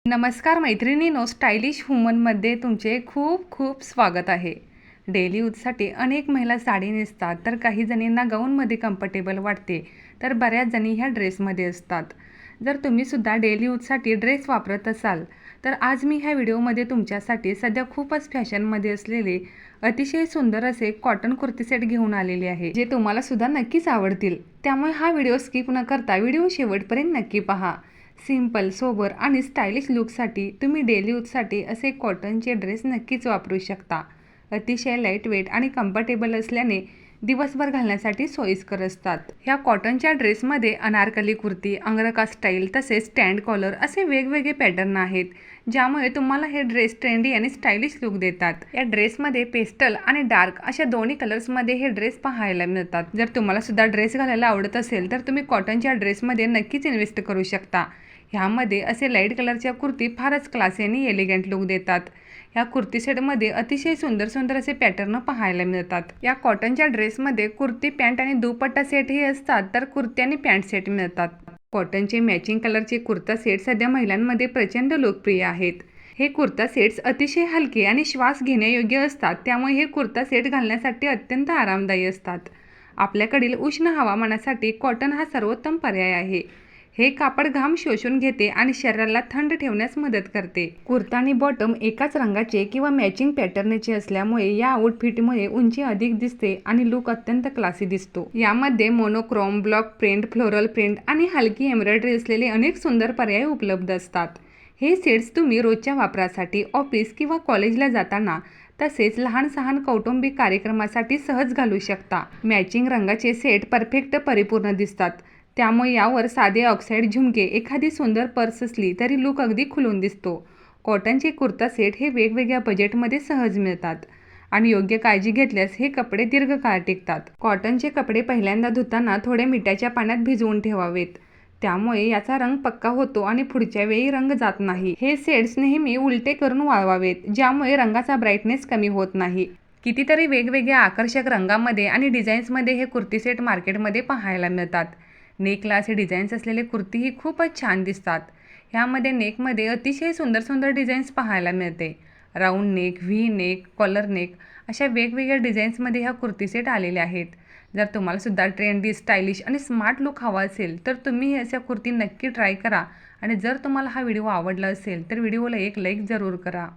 नमस्कार मैत्रिणींनो, स्टायलिश वुमनमध्ये तुमचे खूप खूप स्वागत आहे। डेली यूजसाठी अनेक महिला साडी नेसतात, तर काही जणींना गाऊनमध्ये कम्फर्टेबल वाटते, तर बऱ्याच जणी ह्या ड्रेसमध्ये असतात। जर तुम्ही सुद्धा डेली यूजसाठी ड्रेस वापरत असाल, तर आज मी ह्या व्हिडिओमध्ये तुमच्यासाठी सध्या खूपच फॅशनमध्ये असलेले अतिशय सुंदर असे कॉटन कुर्ती सेट घेऊन आलेले आहे, जे तुम्हाला सुद्धा नक्कीच आवडतील। त्यामुळे हा व्हिडिओ स्किप न करता व्हिडिओ शेवटपर्यंत नक्की पहा। सिंपल, सोबर आणि स्टायलिश लुकसाठी तुम्ही डेली यूजसाठी असे कॉटनचे ड्रेस नक्कीच वापरू शकता। अतिशय लाईट वेट आणि कम्फर्टेबल असल्याने दिवसभर घालण्यासाठी सोयीस्कर असतात। ह्या कॉटनच्या ड्रेसमध्ये अनारकली कुर्ती, अंगरखा स्टाईल तसेच स्टँड कॉलर असे वेगवेगळे पॅटर्न आहेत, ज्यामुळे तुम्हाला हे ड्रेस ट्रेंडी आणि स्टायलिश लुक देतात। या ड्रेसमध्ये पेस्टल आणि डार्क अशा दोन्ही कलर्समध्ये हे ड्रेस पाहायला मिळतात। जर तुम्हाला सुद्धा ड्रेस घालायला आवडत असेल, तर तुम्ही कॉटनच्या ड्रेसमध्ये नक्कीच इन्व्हेस्ट करू शकता। ह्यामध्ये असे लाईट कलरच्या कुर्ती फारच क्लासी आणि एलिगंट लुक देतात। ह्या कुर्ती सेटमध्ये अतिशय सुंदर सुंदर असे पॅटर्न पाहायला मिळतात। या कॉटनच्या ड्रेसमध्ये कुर्ती पॅन्ट आणि दुपट्टा सेटही असतात, तर कुर्ती आणि पॅन्ट सेट मिळतात। कॉटनचे मॅचिंग कलरचे कुर्ता सेट सध्या महिलांमध्ये प्रचंड लोकप्रिय आहेत। हे कुर्ता सेट्स अतिशय हलके आणि श्वास घेण्यायोग्य असतात, त्यामुळे हे कुर्ता सेट घालण्यासाठी अत्यंत आरामदायी असतात। आपल्याकडील उष्ण हवामानासाठी कॉटन हा सर्वोत्तम पर्याय आहे। हे कापड घाम शोषून घेते आणि शरीराला थंड ठेवण्यास मदत करते। कुर्ता आणि बॉटम एकाच रंगाचे किंवा मॅचिंग पॅटर्नचे असल्यामुळे या आउटफिटमुळे उंची अधिक दिसते आणि लुक अत्यंत क्लासी दिसतो। यामध्ये monochrome, block print, floral print आणि हलकी एम्ब्रॉयडरी असलेले अनेक सुंदर पर्याय उपलब्ध असतात। हे सेट्स तुम्ही रोजच्या वापरासाठी, ऑफिस किंवा कॉलेजला जाताना तसेच लहान सहान कौटुंबिक कार्यक्रमासाठी सहज घालू शकता। मॅचिंग रंगाचे सेट परफेक्ट परिपूर्ण दिसतात, त्यामुळे यावर साधे ऑक्साईड झुमके, एखादी सुंदर पर्स असली तरी लुक अगदी खुलून दिसतो। कॉटनचे कुर्ता सेट हे वेगवेगळ्या बजेटमध्ये सहज मिळतात आणि योग्य काळजी घेतल्यास हे कपडे दीर्घकाळ टिकतात। कॉटनचे कपडे पहिल्यांदा धुताना थोड्या मिठाच्या पाण्यात भिजवून ठेवावेत, त्यामुळे याचा रंग पक्का होतो आणि पुढच्या वेळी रंग जात नाही। हे सेट्स नेहमी उलटे करून वाळवावेत, ज्यामुळे रंगाचा ब्राईटनेस कमी होत नाही। कितीतरी वेगवेगळ्या आकर्षक रंगांमध्ये आणि डिझाईन्समध्ये हे कुर्ती सेट मार्केटमध्ये पाहायला मिळतात। नेकला असे डिझाईन्स असलेले कुर्तीही खूपच छान दिसतात। ह्यामध्ये नेकमध्ये अतिशय सुंदर सुंदर डिझाईन्स पाहायला मिळते। Round neck, V neck, collar neck अशा वेगवेगळ्या डिझाईन्समध्ये ह्या कुर्ती सेट आलेले आहेत। जर तुम्हाला सुद्धा ट्रेंडी, स्टायलिश आणि स्मार्ट लुक हवा असेल, तर तुम्ही अशा कुर्ती नक्की ट्राय करा। आणि जर तुम्हाला हा व्हिडिओ आवडला असेल, तर व्हिडिओला एक लाईक जरूर करा।